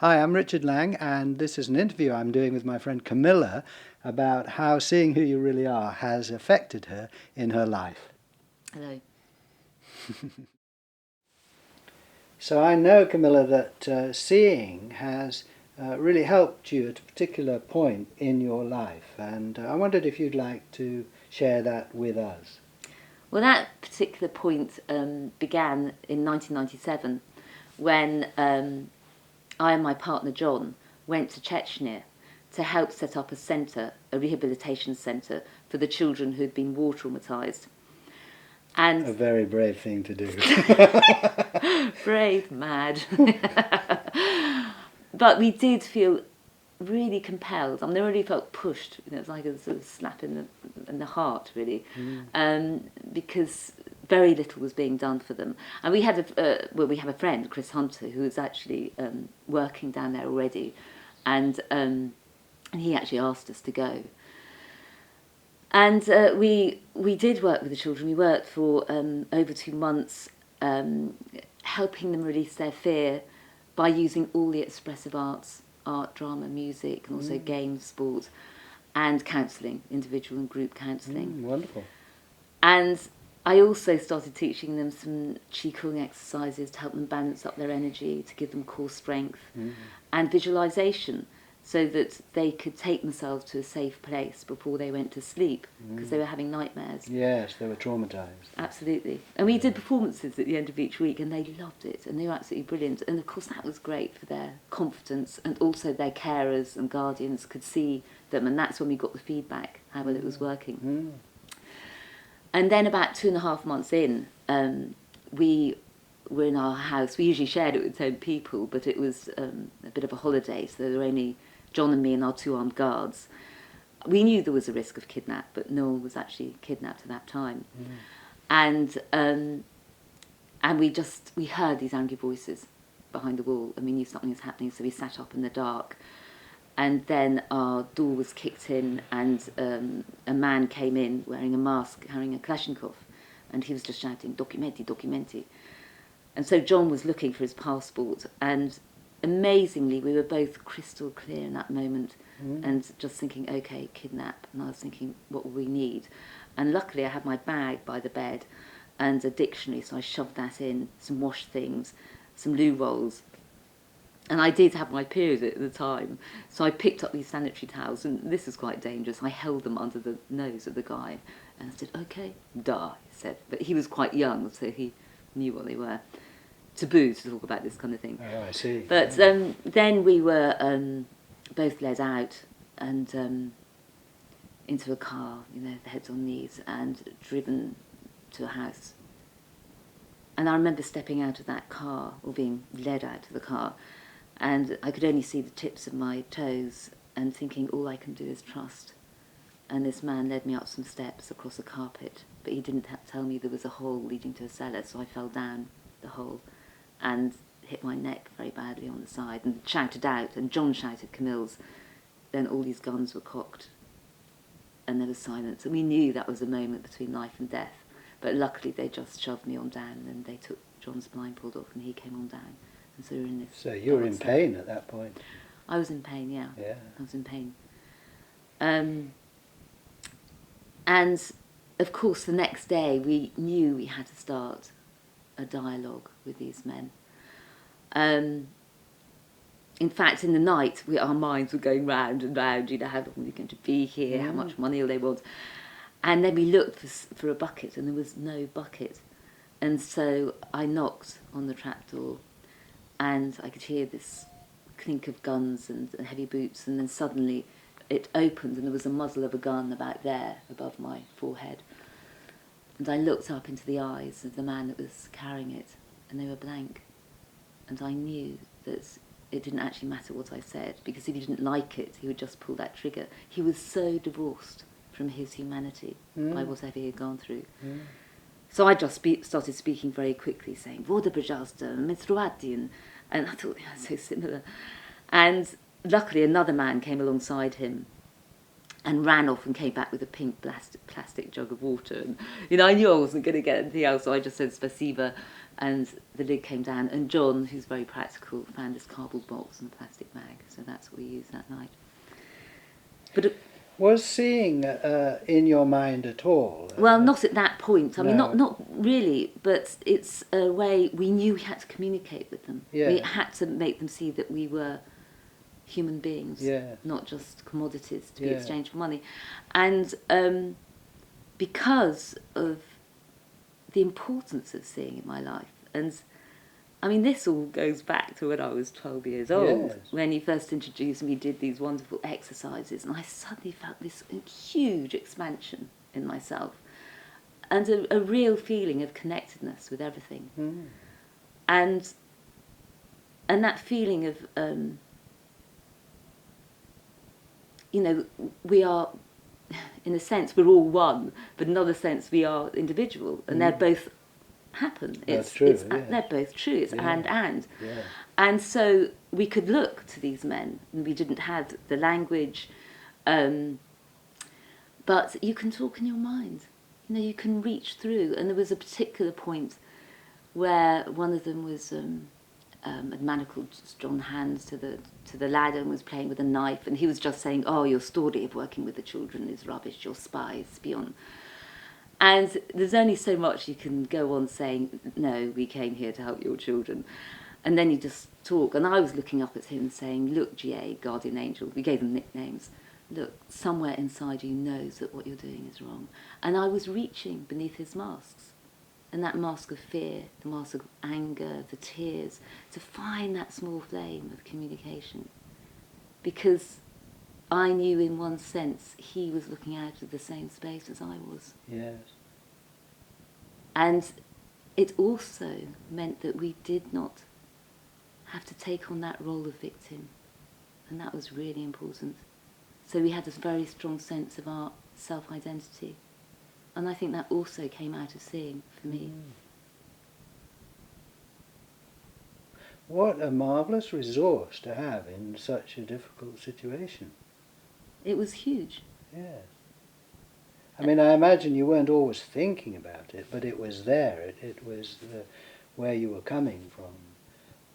Hi, I'm Richard Lang, and this is an interview I'm doing with my friend Camilla about how seeing who you really are has affected her in her life. Hello. So I know, Camilla, that seeing has really helped you at a particular point in your life, and I wondered if you'd like to share that with us. Well, that particular point began in 1997 when I and my partner John went to Chechnya to help set up a centre, a rehabilitation centre for the children who had been war traumatised. And A very brave thing to do. brave, mad. But we did feel really compelled. I mean, I really felt pushed. You know, it was like a sort of slap in the heart, really, because very little was being done for them. And we had we have a friend, Chris Hunter, who is actually working down there already, and he actually asked us to go. And we did work with the children. We worked for over 2 months, helping them release their fear by using all the expressive arts, art, drama, music, and also games, sport, and counselling, individual and group counselling. Wonderful. And I also started teaching them some qigong exercises to help them balance up their energy, to give them core strength, and visualisation, so that they could take themselves to a safe place before they went to sleep, because they were having nightmares. Yes, they were traumatised. Absolutely. And we did performances at the end of each week, and they loved it, and they were absolutely brilliant. And of course that was great for their confidence, and also their carers and guardians could see them, and that's when we got the feedback, how well it was working. And then about 2.5 months in, we were in our house. We usually shared it with 10 people, but it was a bit of a holiday, so there were only John and me and our 2 armed guards. We knew there was a risk of kidnap, but no one was actually kidnapped at that time. And we heard these angry voices behind the wall, and we knew something was happening, so we sat up in the dark. And then our door was kicked in, and a man came in wearing a mask, carrying a Kalashnikov, and he was just shouting, "Documenti, documenti." And so John was looking for his passport, and amazingly, we were both crystal clear in that moment, and just thinking, okay, kidnap. And I was thinking, what will we need? And luckily, I had my bag by the bed and a dictionary, so I shoved that in, some wash things, some loo rolls. And I did have my period at the time, so I picked up these sanitary towels, and this is quite dangerous. I held them under the nose of the guy, and I said, okay, die, he said. But he was quite young, so he knew what they were. Taboo to talk about this kind of thing. Oh, I see. But then we were both led out and into a car, you know, heads on knees, and driven to a house. And I remember stepping out of that car, or being led out of the car, and I could only see the tips of my toes, and thinking, all I can do is trust. And this man led me up some steps across a carpet, but he didn't tell me there was a hole leading to a cellar, so I fell down the hole and hit my neck very badly on the side, and shouted out, and John shouted, "Camille's." Then all these guns were cocked, and there was silence, and we knew that was a moment between life and death. But luckily they just shoved me on down, and they took John's blindfold off, and he came on down, and so we were in this. So you were in pain at that point? I was in pain, yeah. Yeah. I was in pain. And of course the next day we knew we had to start a dialogue with these men. In fact, in the night, our minds were going round and round, you know, how long are we going to be here, how much money will they want? And then we looked for a bucket, and there was no bucket. And so I knocked on the trapdoor, and I could hear this clink of guns and heavy boots, and then suddenly it opened, and there was a muzzle of a gun about there, above my forehead. And I looked up into the eyes of the man that was carrying it, and they were blank. And I knew that it didn't actually matter what I said, because if he didn't like it, he would just pull that trigger. He was so divorced from his humanity by whatever he had gone through. So I just started speaking very quickly, saying, "Voda pожалуйста, menstruati," and I thought, yeah, so similar. And luckily another man came alongside him, and ran off and came back with a pink plastic jug of water. And, you know, I knew I wasn't going to get anything else, so I just said spasiba, and the lid came down. And John, who's very practical, found this cardboard box and a plastic bag, so that's what we used that night. But was seeing in your mind at all? Well, not at that point. I mean, No. not really, but it's a way we knew we had to communicate with them. Yeah. We had to make them see that we were human beings, Yeah. not just commodities to be Yeah. exchanged for money. And because of the importance of seeing in my life, and I mean, this all goes back to when I was 12 years old, Yes. when you first introduced me, did these wonderful exercises, and I suddenly felt this huge expansion in myself, and a real feeling of connectedness with everything. Mm. And that feeling of, you know, we are, in a sense, we're all one, but in another sense, we are individual, and they're both happen. That's true, yes. They're both true. It's Yeah. and. Yeah. And so we could look to these men, and we didn't have the language, but you can talk in your mind. You know, you can reach through. And there was a particular point where one of them was had manacled John's hands to the ladder and was playing with a knife, and he was just saying, "Oh, your story of working with the children is rubbish. You're spies, spion." And there's only so much you can go on saying, "No, we came here to help your children." And then you just talk. And I was looking up at him saying, "Look, GA, guardian angel," we gave them nicknames. "Look, somewhere inside you knows that what you're doing is wrong." And I was reaching beneath his masks. And that mask of fear, the mask of anger, the tears, to find that small flame of communication. Because I knew in one sense he was looking out of the same space as I was. Yes. And it also meant that we did not have to take on that role of victim. And that was really important. So we had this very strong sense of our self-identity. And I think that also came out of seeing for me. What a marvellous resource to have in such a difficult situation. It was huge. Yes. I mean, I imagine you weren't always thinking about it, but it was there. It was where you were coming from.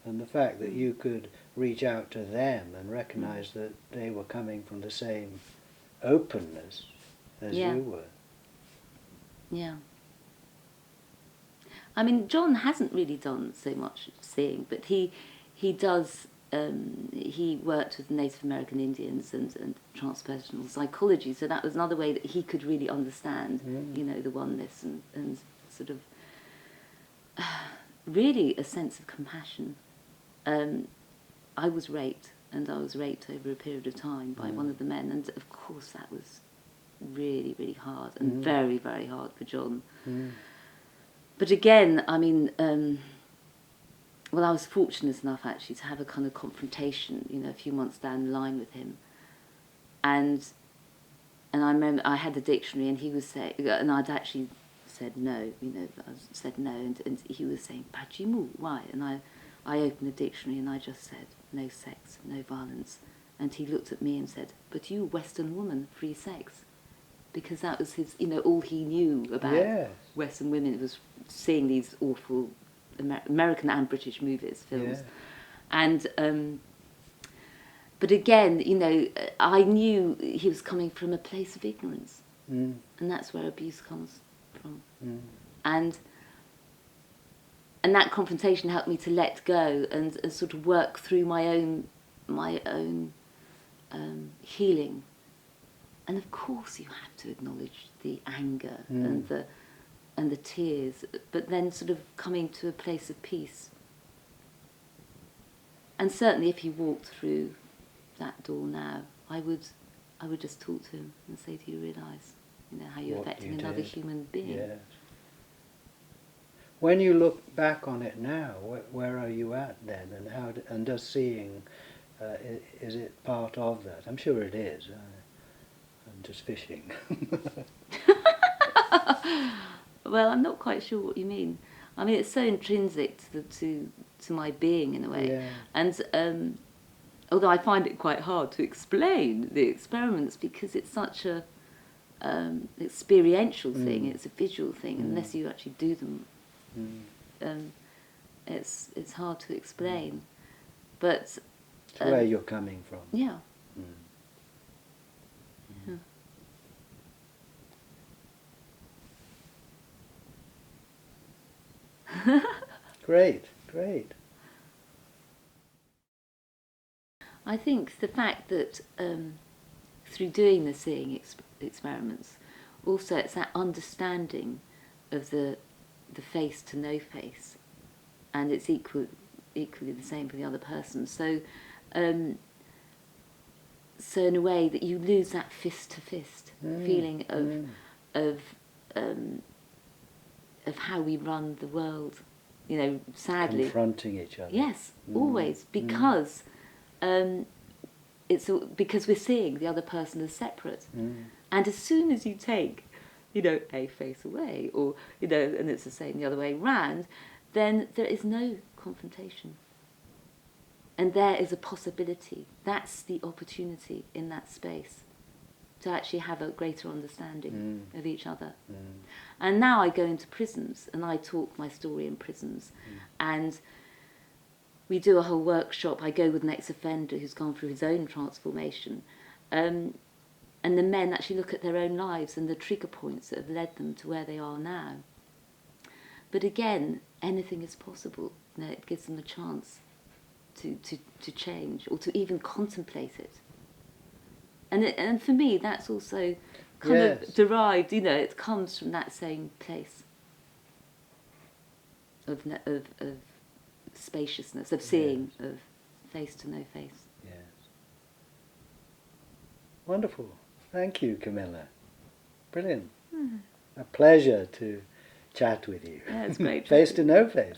And the fact that you could reach out to them and recognise that they were coming from the same openness as Yeah. you were. Yeah. I mean, John hasn't really done so much seeing, but he does. He worked with Native American Indians and transpersonal psychology, so that was another way that he could really understand, you know, the oneness and sort of really a sense of compassion. I was raped, and I was raped over a period of time by one of the men, and of course that was really, really hard and very, very hard for John. But again, I mean, well, I was fortunate enough actually to have a kind of confrontation, you know, a few months down the line with him. And I remember I had the dictionary, and he was saying, and I'd actually said no, you know, I said no, and he was saying, "Pajimu, why?" And I opened the dictionary and I just said, "No sex, no violence." And he looked at me and said, "But you, Western woman, free sex." Because that was his, you know, all he knew about Yes. Western women was seeing these awful American and British movies, films. Yeah. And, but again, you know, I knew he was coming from a place of ignorance. And that's where abuse comes from. And that confrontation helped me to let go and sort of work through my own healing. And of course you have to acknowledge the anger and the tears, but then sort of coming to a place of peace. And certainly if he walked through that door now, I would just talk to him and say, "Do you realise, you know, how you're What affecting you another did. human being?" Yes. When you look back on it now, where are you at then, and how? And does seeing, is it part of that? I'm sure it is. I'm just fishing. Well, I'm not quite sure what you mean. I mean, it's so intrinsic to my being in a way. Yeah. And although I find it quite hard to explain the experiments because it's such a experiential thing, it's a visual thing, unless you actually do them. It's hard to explain. But It's where you're coming from. yeah. Great, great. I think the fact that through doing the seeing experiments, also it's that understanding of the face to no face, and it's equally the same for the other person. So, so in a way that you lose that fist to fist feeling of how we run the world. You know, sadly, Confronting each other. yes, always, because because we're seeing the other person as separate. And as soon as you take, you know, a face away, or, you know, and it's the same the other way round, then there is no confrontation. And there is a possibility. That's the opportunity in that space to actually have a greater understanding of each other. And now I go into prisons and I talk my story in prisons, and we do a whole workshop. I go with an ex-offender who's gone through his own transformation, and the men actually look at their own lives and the trigger points that have led them to where they are now. But again, anything is possible. You know, it gives them a chance to change, or to even contemplate it. And for me, that's also kind of derived, you know, it comes from that same place of spaciousness, of seeing, of face to no face. Yes. Wonderful. Thank you, Camilla. Brilliant. A pleasure to chat with you. Yeah, it's great. Face to no face.